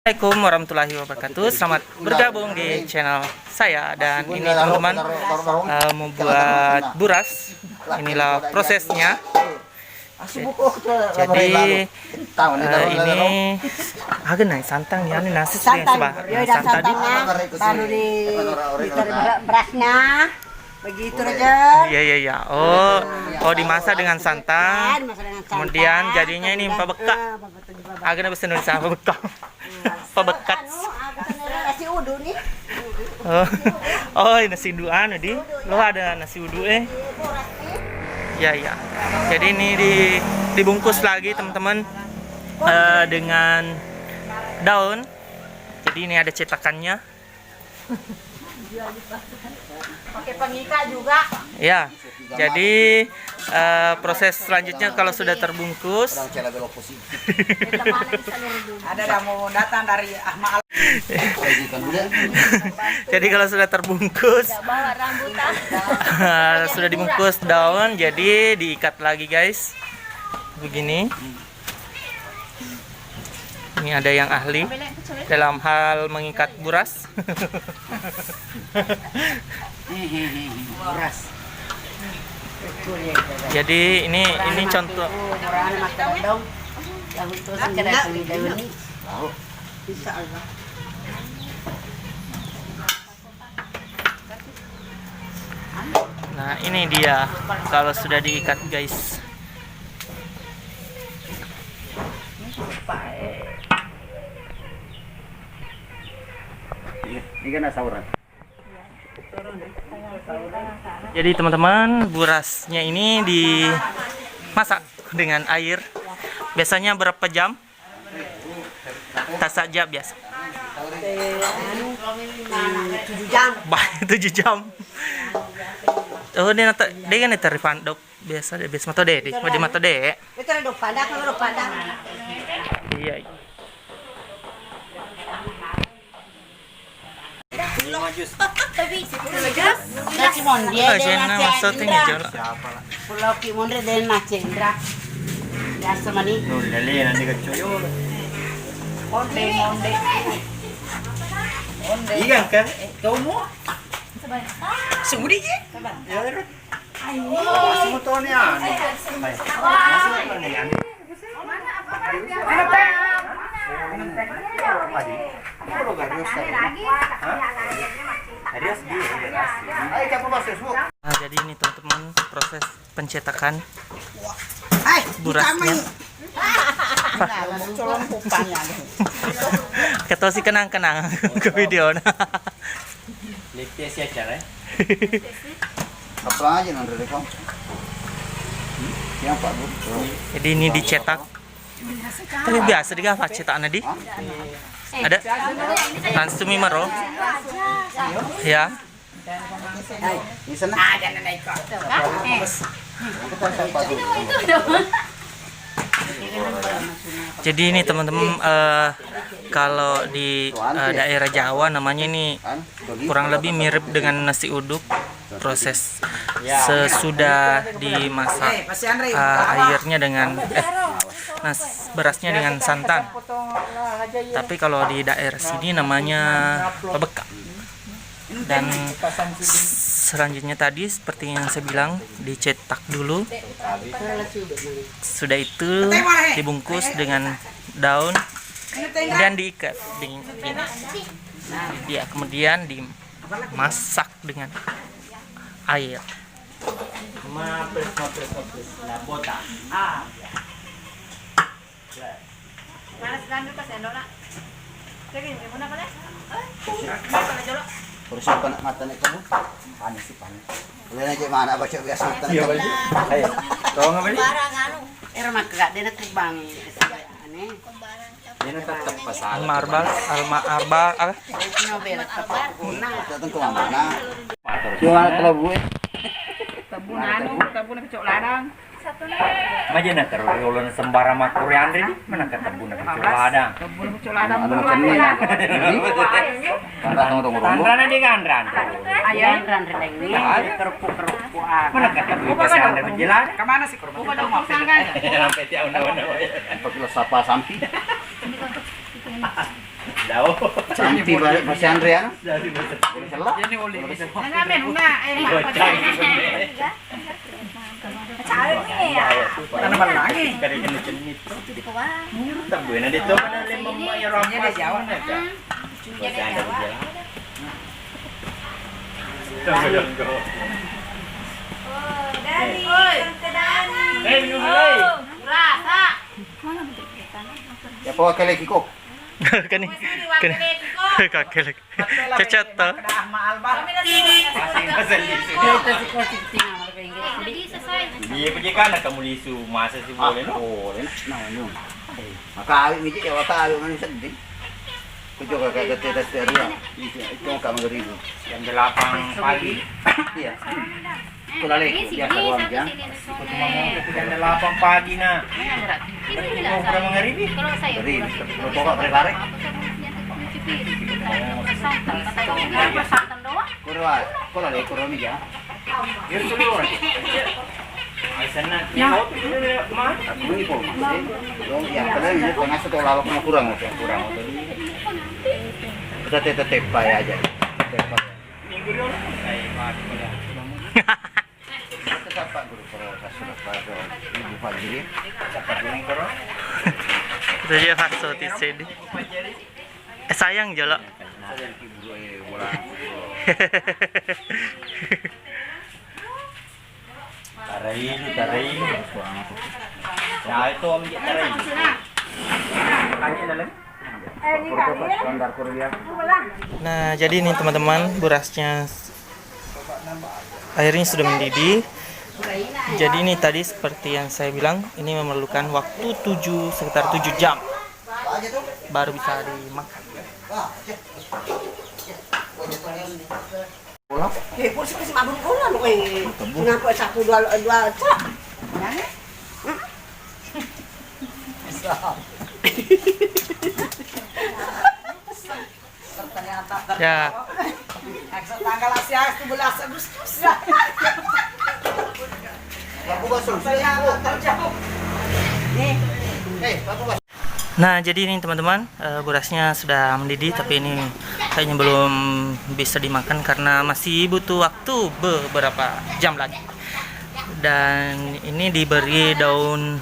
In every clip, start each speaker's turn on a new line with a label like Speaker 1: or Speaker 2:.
Speaker 1: Assalamualaikum warahmatullahi wabarakatuh. Selamat bergabung di channel saya. Dan ini teman-teman membuat buras. Inilah prosesnya. Jadi ini agak naik santang ya, ini nasi
Speaker 2: santan
Speaker 1: santan
Speaker 2: baru di berasnya begitu aja.
Speaker 1: Iya. Oh dimasak dengan santan. Kemudian jadinya ini pabekak. Agak bahasa Indonesia pabekak. Pebekat.
Speaker 2: Nasi uduk nih.
Speaker 1: Oh, nasi uduan di. Lo ada nasi uduk Ya. Jadi ini dibungkus lagi teman-teman dengan daun. Jadi ini ada cetakannya.
Speaker 2: Pakai pengikat juga.
Speaker 1: Ya. Jadi proses selanjutnya kalau sudah terbungkus.
Speaker 2: Ada tamu datang dari Ahmad.
Speaker 1: Jadi kalau sudah terbungkus, sudah dibungkus daun, jadi diikat lagi guys. Begini. Ini ada yang ahli dalam hal mengikat buras.
Speaker 2: Buras.
Speaker 1: Jadi ini contoh. Nah ini dia kalau sudah diikat guys.
Speaker 3: Ini kan sauran.
Speaker 1: Jadi teman-teman, burasnya ini dimasak dengan air. Biasanya berapa jam? Tak saja biasa.
Speaker 2: 7 jam.
Speaker 1: 7 jam. Oh, dia kan tarifan dok biasa mata deh, di mata deh.
Speaker 2: Itu ada padang, kalau padang.
Speaker 1: Iya.
Speaker 2: Pulau Kimondre dan Nacendra. Biasa mani. Monde.
Speaker 3: Ikan kan?
Speaker 2: Kamu? Sumudi je.
Speaker 3: Masih motornya.
Speaker 1: Nah, jadi ini teman-teman proses pencetakan burasnya. Ketua si kenang-kenang ke video.
Speaker 3: Apa aja nanti deh kau? Yang Pak Bu.
Speaker 1: Jadi ini dicetak. Tapi biasa digapa cetakan di? Ada langsung maro. Ya.
Speaker 3: Di sana.
Speaker 2: Ada naik kok.
Speaker 1: Jadi ini teman-teman kalau di daerah Jawa namanya ini kurang lebih mirip dengan nasi uduk. Proses sesudah dimasak airnya dengan berasnya dengan santan. Tapi kalau di daerah sini namanya pabekak. Dan selanjutnya tadi seperti yang saya bilang dicetak dulu. Sudah itu dibungkus dengan daun dan diikat begini. Dia kemudian dimasak dengan air.
Speaker 3: Persiapan mata nih kamu. Panas sih panas. Boleh aja mana baca biasa mata. Iya baca. Ayo. Tolong apa nih?
Speaker 2: Era mak gak dia terbang aneh.
Speaker 3: Ini tetap pasal.
Speaker 1: Alma arbal apa?
Speaker 2: Nobel tepat guna.
Speaker 3: Datang ke mana? Jual kalau gue.
Speaker 2: Tabun kecok ladang.
Speaker 3: Majena terus ulun sembara makuri Andre di mana kata bunda kecil ladang.
Speaker 2: Tabun kecok ladang.
Speaker 3: Anu macam ni. Tunggu. Andran di Andran.
Speaker 2: Ayo Andran ini kerupuk.
Speaker 3: Mana kata bunda Andran menjelat.
Speaker 2: Ke mana sih kerupuk? Bukan dong sangkan.
Speaker 3: Sampai tiap unda. Pakai sapa sampi. Sampai balik Mas Andrea. Selak. Tanaman lagi. Terbuena dito na limang may rampas. Ya po kali kiko.
Speaker 1: Kani kakek cacat tuh.
Speaker 4: Iya penjekan nak kamu lisu masa sih boleh no.
Speaker 3: Oh, nah no. Maka awit ni ya maka awit man sedih. Kujo ka tetes dia. Itu kamu ribu.
Speaker 4: Jam 8 pagi.
Speaker 3: Iya. Kula lagi biasa ruang ya.
Speaker 4: Jam 8 pagi na. Mau pernah mengeribi?
Speaker 3: Ribu. Pokok prepare. Kula lagi kurang ya. Dia seluruh aja.
Speaker 4: Aisan na. Ya. Ma.
Speaker 3: Ini po. Dong yang kalian ini tengah satu lalok kurang kurang. Kita tetep aja.
Speaker 4: Minggu dulu. Ay, mati ko na.
Speaker 3: Tetap guru proses sudah pada Ibu Fajri.
Speaker 4: Dapat guling ko ro.
Speaker 1: Itu aja fakso di sini. Sayang jolo.
Speaker 4: Taray. Ya itu om taray. Kanya dalam.
Speaker 1: Nah, jadi nih teman-teman, berasnya airnya sudah mendidih. Jadi ini tadi seperti yang saya bilang, ini memerlukan waktu sekitar 7 jam baru bisa dimakan.
Speaker 2: Posisi mabuk ulan we. Ngaku satu dua cak.
Speaker 1: Ya,
Speaker 2: Tanggal 17 Agustus.
Speaker 1: nah jadi ini teman-teman, berasnya sudah mendidih, tapi ini kayaknya belum bisa dimakan karena masih butuh waktu beberapa jam lagi. Dan ini diberi daun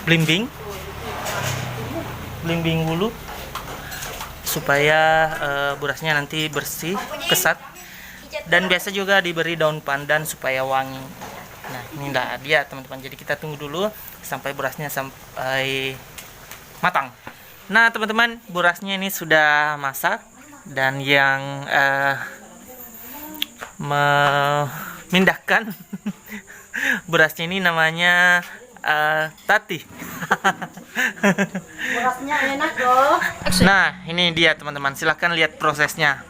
Speaker 1: belimbing wulu supaya berasnya nanti bersih, kesat. Dan biasa juga diberi daun pandan supaya wangi. Nah, ini dah dia teman-teman. Jadi kita tunggu dulu sampai berasnya sampai matang. Nah, teman-teman, berasnya ini sudah masak, dan yang memindahkan berasnya ini namanya Tati.
Speaker 2: Berasnya enak loh.
Speaker 1: Nah, ini dia teman-teman. Silahkan lihat prosesnya.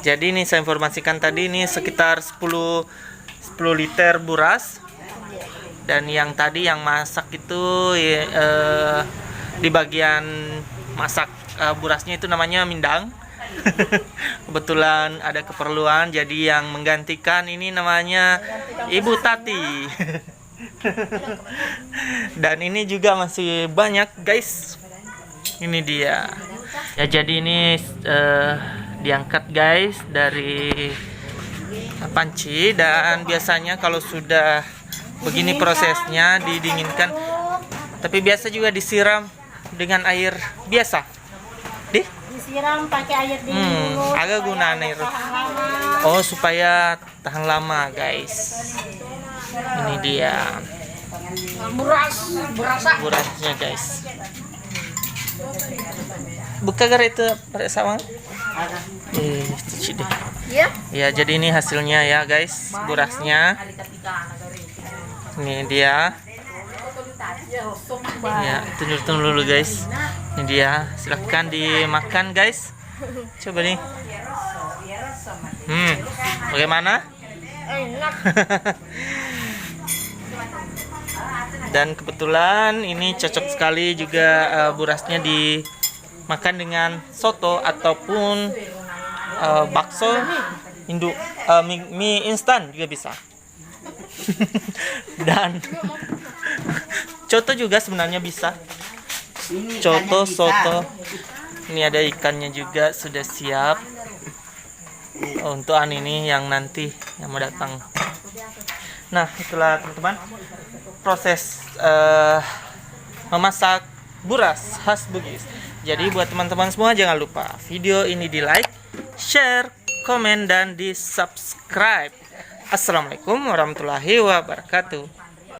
Speaker 1: Jadi ini saya informasikan tadi ini sekitar 10 liter beras, dan yang tadi yang masak itu di bagian masak berasnya itu namanya mindang. Kebetulan ada keperluan, jadi yang menggantikan ini namanya Ibu Tati. Dan ini juga masih banyak guys. Ini dia. Ya, jadi ini diangkat guys dari panci, dan biasanya kalau sudah begini prosesnya didinginkan, tapi biasa juga disiram dengan air biasa.
Speaker 2: Disiram pakai air dingin dulu.
Speaker 1: Agak gunaan air. Oh, supaya tahan lama guys. Ini dia. Berasnya guys. Buka gara itu pada sawang. Itu deh.
Speaker 2: Iya.
Speaker 1: Ya, jadi ini hasilnya ya guys, berasnya. Ini dia. Ya, tunjuk dulu guys. Ini dia. Silahkan dimakan guys. Coba nih. Bagaimana?
Speaker 2: Enak.
Speaker 1: Dan kebetulan ini cocok sekali juga berasnya dimakan dengan soto ataupun bakso induk, mie instan juga bisa. Dan coto juga sebenarnya bisa. Coto, soto. Ini ada ikannya juga sudah siap. Untuk ini yang nanti yang mau datang. Nah, itulah teman-teman proses memasak buras khas Bugis. Jadi buat teman-teman semua jangan lupa video ini di like, share, komen, dan di subscribe. Assalamualaikum warahmatullahi wabarakatuh.